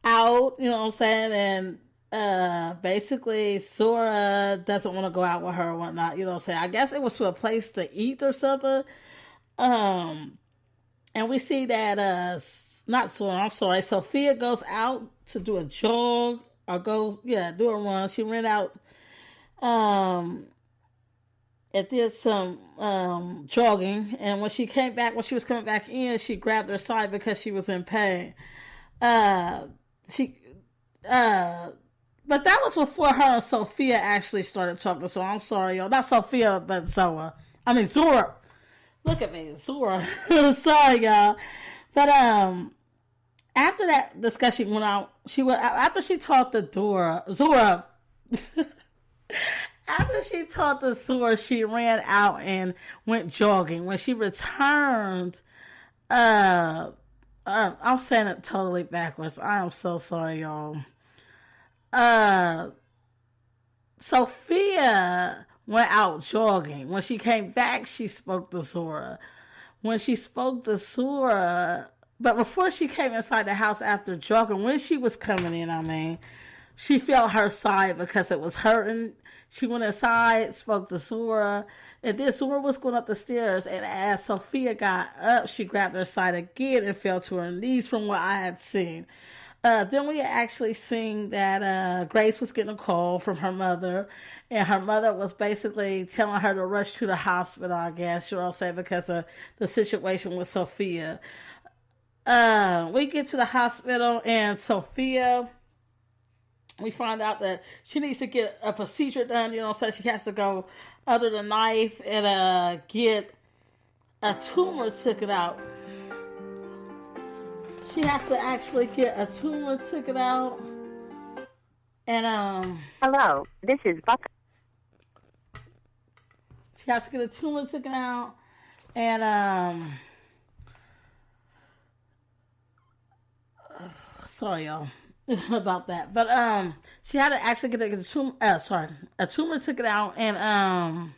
out, you know what I'm saying? And basically Sora doesn't want to go out with her or whatnot, you know what I'm saying? I guess it was to a place to eat or something. Um and we see that not Sora, I'm sorry, Sophia goes out to do a jog or goes do a run. She ran out um and did some jogging, and when she came back, when she was coming back in, she grabbed her side because she was in pain. Uh, she, uh, but that was before her and Sophia actually started talking. So I'm sorry, y'all. Not Sophia, but Zoa. I mean Zora. Look at me, Zora. Sorry, y'all. But after that discussion went out, she went after she talked to Zora. After she talked to Zora, she ran out and went jogging. When she returned, I'm saying it totally backwards. I am so sorry, y'all. Uh, Sophia went out jogging. When she came back, she spoke to Zora. When she spoke to Zora, but before she came inside the house after jogging, when she was coming in, I mean, she felt her side because it was hurting. She went inside, spoke to Zora, and then Zora was going up the stairs. And as Sophia got up, she grabbed her side again and fell to her knees from what I had seen. Then we actually seen that Grace was getting a call from her mother, and her mother was basically telling her to rush to the hospital, I guess, you know what I'm saying, because of the situation with Sophia. We get to the hospital, and Sophia, we find out that she needs to get a procedure done, you know what I'm saying? She has to go under the knife and get a tumor taken out. She has to actually get a tumor taken out. And Hello, this is Buck. she has to get a tumor taken out. And sorry y'all about that. But she had to actually get a tumor a tumor taken out. And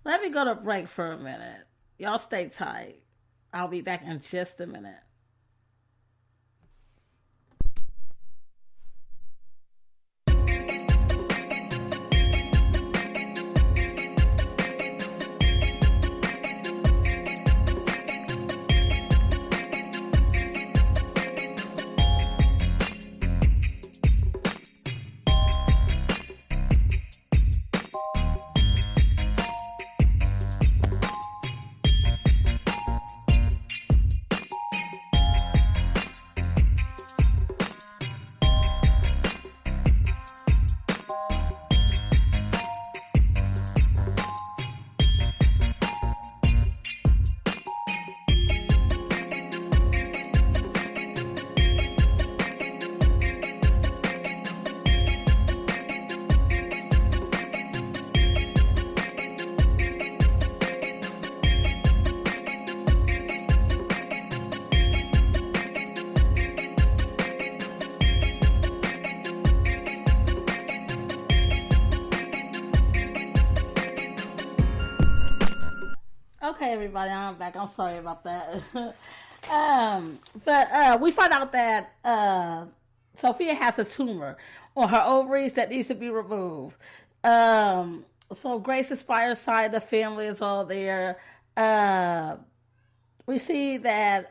let me go to break for a minute. Y'all stay tight. I'll be back in just a minute. Okay, everybody, I'm back. I'm sorry about that. But we find out that Sophia has a tumor on her ovaries that needs to be removed. So Grace's fireside, the family is all there. We see that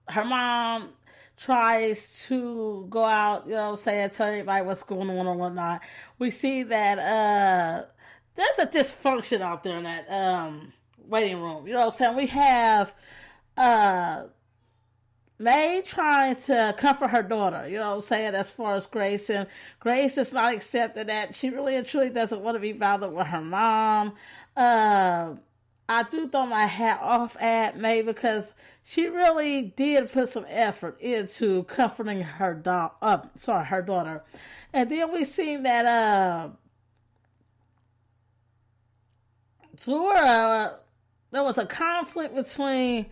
her mom tries to go out, you know what I'm saying, tell everybody what's going on and whatnot. We see that there's a dysfunction out there in that waiting room. You know what I'm saying? We have May trying to comfort her daughter, you know what I'm saying, as far as Grace. And Grace is not accepting that. She really and truly doesn't want to be bothered with her mom. I do throw my hat off at May because she really did put some effort into comforting her her daughter. And then we seen that Zora, there was a conflict between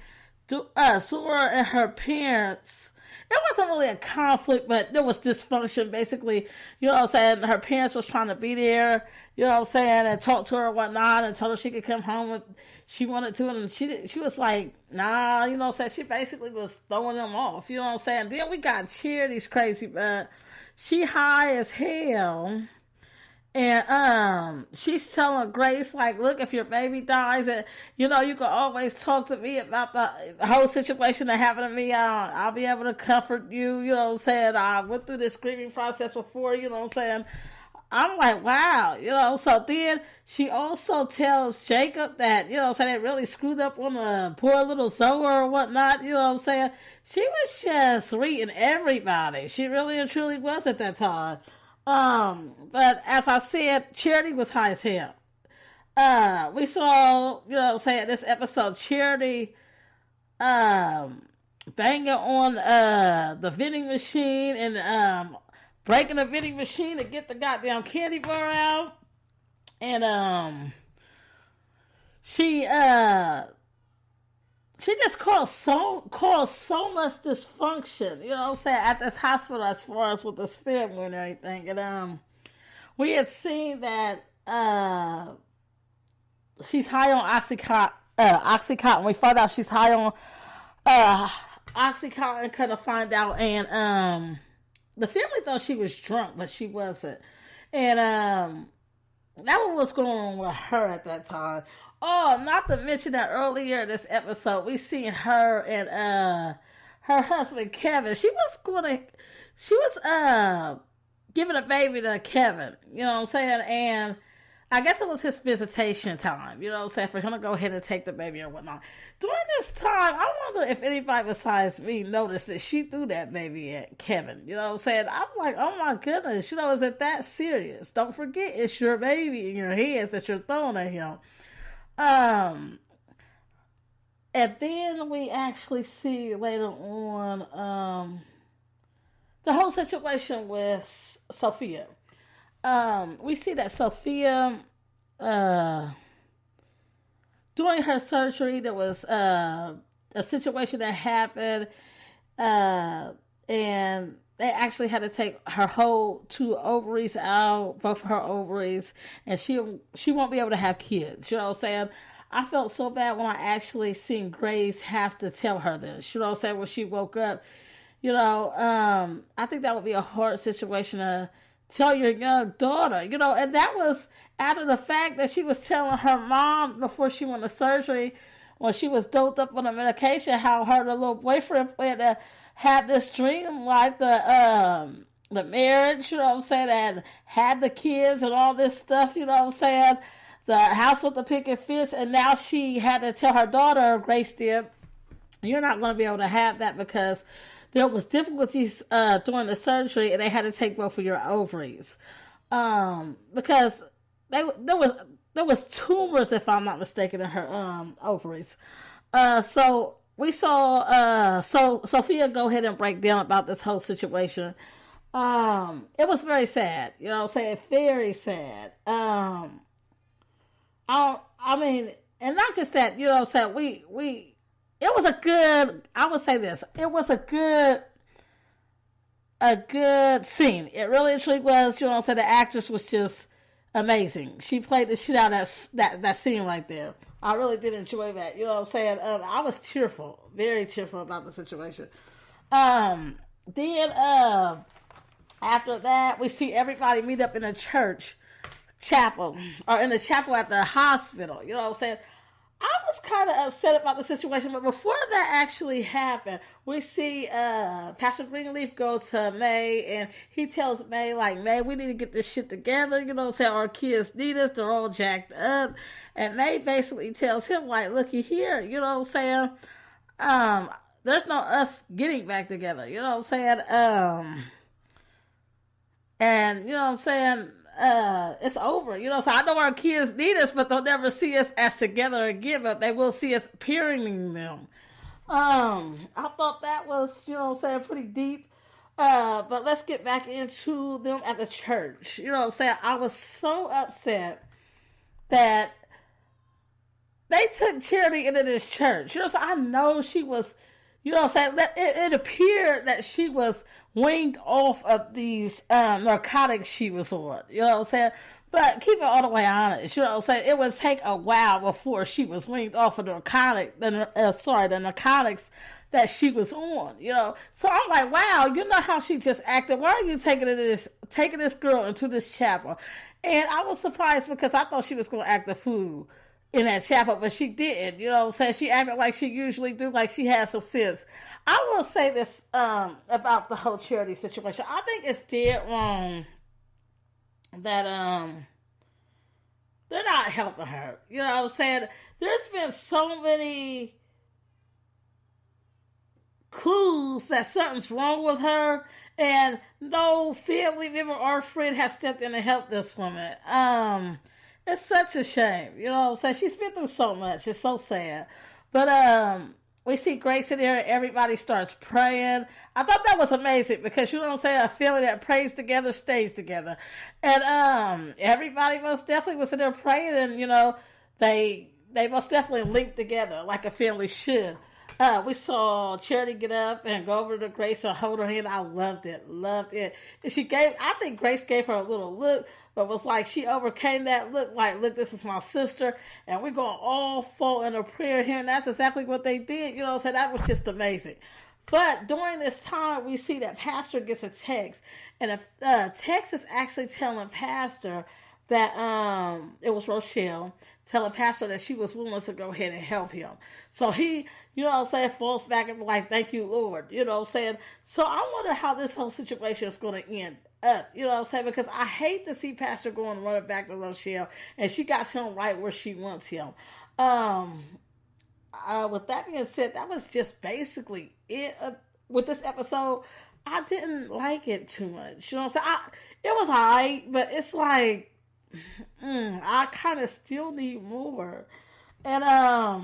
Zora and her parents, it wasn't really a conflict, but there was dysfunction. Basically, you know what I'm saying, her parents was trying to be there, you know what I'm saying, and talk to her and whatnot, and told her she could come home if she wanted to, and she was like, nah, you know what I'm saying. She basically was throwing them off, you know what I'm saying. Then we got Charity's crazy, but she high as hell. And she's telling Grace, like, look, if your baby dies, and you know, you can always talk to me about the whole situation that happened to me. I'll be able to comfort you. You know what I'm saying? I went through this grieving process before. You know what I'm saying? I'm like, wow. You know. So then she also tells Jacob that, you know what I'm saying, they really screwed up on the poor little Zoe or whatnot. You know what I'm saying? She was just reading everybody. She really and truly was at that time. But as I said, Charity was high as hell. We saw, you know what I'm saying, this episode, Charity, banging on, the vending machine and, breaking the vending machine to get the goddamn candy bar out. And, she just caused so much dysfunction, you know what I'm saying, at this hospital as far as with this family and everything. And we had seen that she's high on Oxycontin. We found out she's high on Oxycontin, couldn't find out, and the family thought she was drunk, but she wasn't. And that was what's going on with her at that time. Oh, not to mention that earlier in this episode, we seen her and her husband Kevin. She was giving a baby to Kevin, you know what I'm saying? And I guess it was his visitation time, you know what I'm saying, for him to go ahead and take the baby or whatnot. During this time, I wonder if anybody besides me noticed that she threw that baby at Kevin, you know what I'm saying? I'm like, oh my goodness, you know, is it that serious? Don't forget, it's your baby in your hands that you're throwing at him. And then we actually see later on the whole situation with Sophia. We see that Sophia, during her surgery, there was a situation that happened, and they actually had to take her whole 2 ovaries out, both of her ovaries, and she won't be able to have kids. You know what I'm saying? I felt so bad when I actually seen Grace have to tell her this. You know what I'm saying? When she woke up, you know, I think that would be a hard situation to tell your young daughter, you know, and that was after the fact that she was telling her mom before she went to surgery, when she was doped up on the medication, how her little boyfriend had this dream, like the marriage, you know what I'm saying, and had the kids and all this stuff, you know what I'm saying, the house with the picket fence, and now she had to tell her daughter, Grace did, you're not going to be able to have that because there was difficulties during the surgery, and they had to take both of your ovaries because there was tumors, if I'm not mistaken, in her ovaries. So we saw Sophia go ahead and break down about this whole situation. It was very sad, you know what I'm saying? Very sad. I mean, and not just that, you know what I'm saying? It was a good, I would say this, it was a good scene. It really and truly was, you know what I'm saying? The actress was just amazing. She played the shit out of that scene right there. I really did enjoy that, you know what I'm saying? I was tearful, very tearful about the situation. Then, after that, we see everybody meet up in a chapel, or in the chapel at the hospital, you know what I'm saying? I was kind of upset about the situation, but before that actually happened, we see Pastor Greenleaf go to May, and he tells May, like, May, we need to get this shit together, you know what I'm saying? Our kids need us, they're all jacked up. And May basically tells him, like, looky here, you know what I'm saying? There's no us getting back together, you know what I'm saying? And, you know what I'm saying? It's over, you know, so I know our kids need us, but they'll never see us as together again, but they will see us parenting them. I thought that was, you know what I'm saying, pretty deep. But let's get back into them at the church. You know what I'm saying? I was so upset that they took Charity into this church. You know, so I know she was You know what I'm saying? It appeared that she was weaned off of these narcotics she was on. You know what I'm saying? But keep it all the way honest. You know what I'm saying? It would take a while before she was weaned off of the narcotics that she was on. You know, so I'm like, wow, you know how she just acted. Why are you taking this girl into this chapel? And I was surprised because I thought she was going to act a fool in that chapel, but she didn't. You know what I'm saying? She acted like she usually do, like she had some sense. I will say this about the whole Charity situation. I think it's dead wrong that they're not helping her. You know what I'm saying? There's been so many clues that something's wrong with her, and no family member or friend has stepped in to help this woman. It's such a shame. You know what I'm saying? She's been through so much. It's so sad. But we see Grace in there and everybody starts praying. I thought that was amazing because, you know what I'm saying, a family that prays together stays together. And everybody most definitely was in there praying, and, you know, they most definitely linked together like a family should. We saw Charity get up and go over to Grace and hold her hand. I loved it. And I think Grace gave her a little look, but was like, she overcame that look, like, look, this is my sister, and we're going to all fall in a prayer here, and that's exactly what they did. You know, so that was just amazing. But during this time, we see that Pastor gets a text, and a text is actually telling Pastor that it was Rochelle telling Pastor that she was willing to go ahead and help him. So he, you know what I'm saying, falls back and be like, thank you, Lord. You know what I'm saying? So I wonder how this whole situation is going to end up. You know what I'm saying? Because I hate to see Pastor going and running back to Rochelle, and she got him right where she wants him. With that being said, that was just basically it with this episode. I didn't like it too much. You know what I'm saying? It was alright, but it's like, I kind of still need more. And I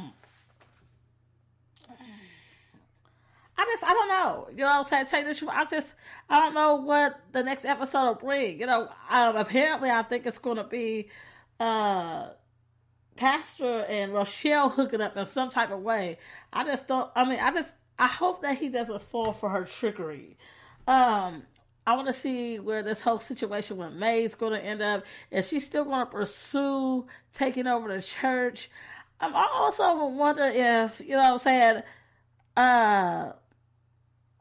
don't know. You know what I'm saying? Tell you the truth, I don't know what the next episode will bring. You know, apparently I think it's going to be Pastor and Rochelle hooking up in some type of way. I hope that he doesn't fall for her trickery. I want to see where this whole situation with May's going to end up. Is she still going to pursue taking over the church? I also wonder if, you know what I'm saying,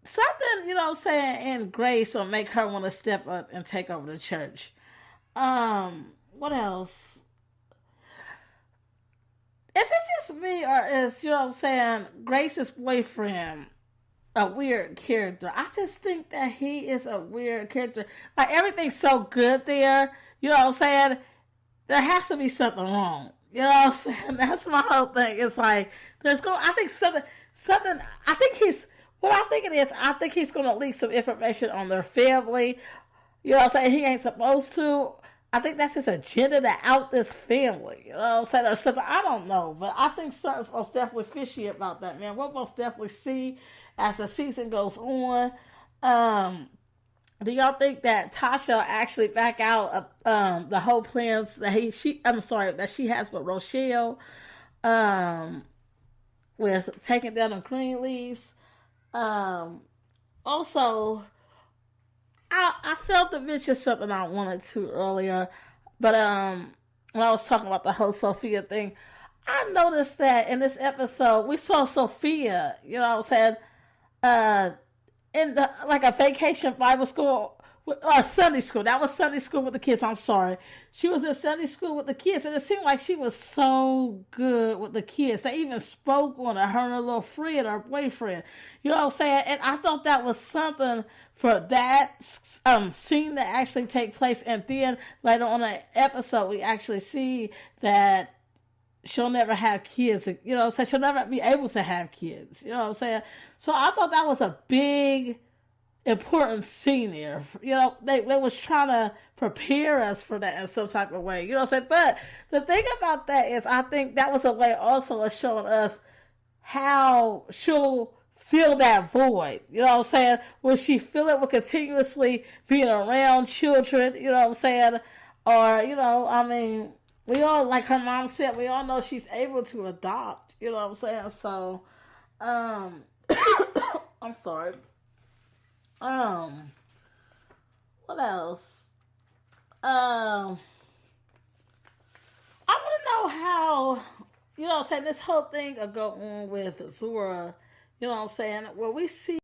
something, you know what I'm saying, in Grace will make her want to step up and take over the church. What else? Is it just me, or is, you know what I'm saying, Grace's boyfriend a weird character? I just think that he is a weird character. Like, everything's so good there. You know what I'm saying? There has to be something wrong. You know what I'm saying? That's my whole thing. It's like, I think he's going to leak some information on their family. You know what I'm saying? He ain't supposed to. I think that's his agenda to out this family. You know what I'm saying? Or something. I don't know. But I think something's most definitely fishy about that, man. We'll most definitely see as the season goes on. Do y'all think that Tasha will actually back out of the whole plans that she has with Rochelle, with taking down the Greenleafs? Also, I felt to mention something I wanted to earlier, but when I was talking about the whole Sophia thing, I noticed that in this episode we saw Sophia, you know what I'm saying, in like a vacation Bible school or Sunday school. That was Sunday school with the kids. I'm sorry. She was in Sunday school with the kids, and it seemed like she was so good with the kids. They even spoke on her and her little friend, her boyfriend. You know what I'm saying? And I thought that was something for that scene to actually take place. And then later on in the episode, we actually see that she'll never have kids. You know what I'm saying? She'll never be able to have kids. You know what I'm saying? So I thought that was a big, important scene there. You know, they was trying to prepare us for that in some type of way. You know what I'm saying? But the thing about that is, I think that was a way also of showing us how she'll fill that void. You know what I'm saying? Will she fill it with continuously being around children? You know what I'm saying? Or, you know, I mean, we all, like her mom said, we all know she's able to adopt. You know what I'm saying? So, I'm sorry. What else? I want to know how, you know what I'm saying, this whole thing will go on with Zora, you know what I'm saying? Well, we see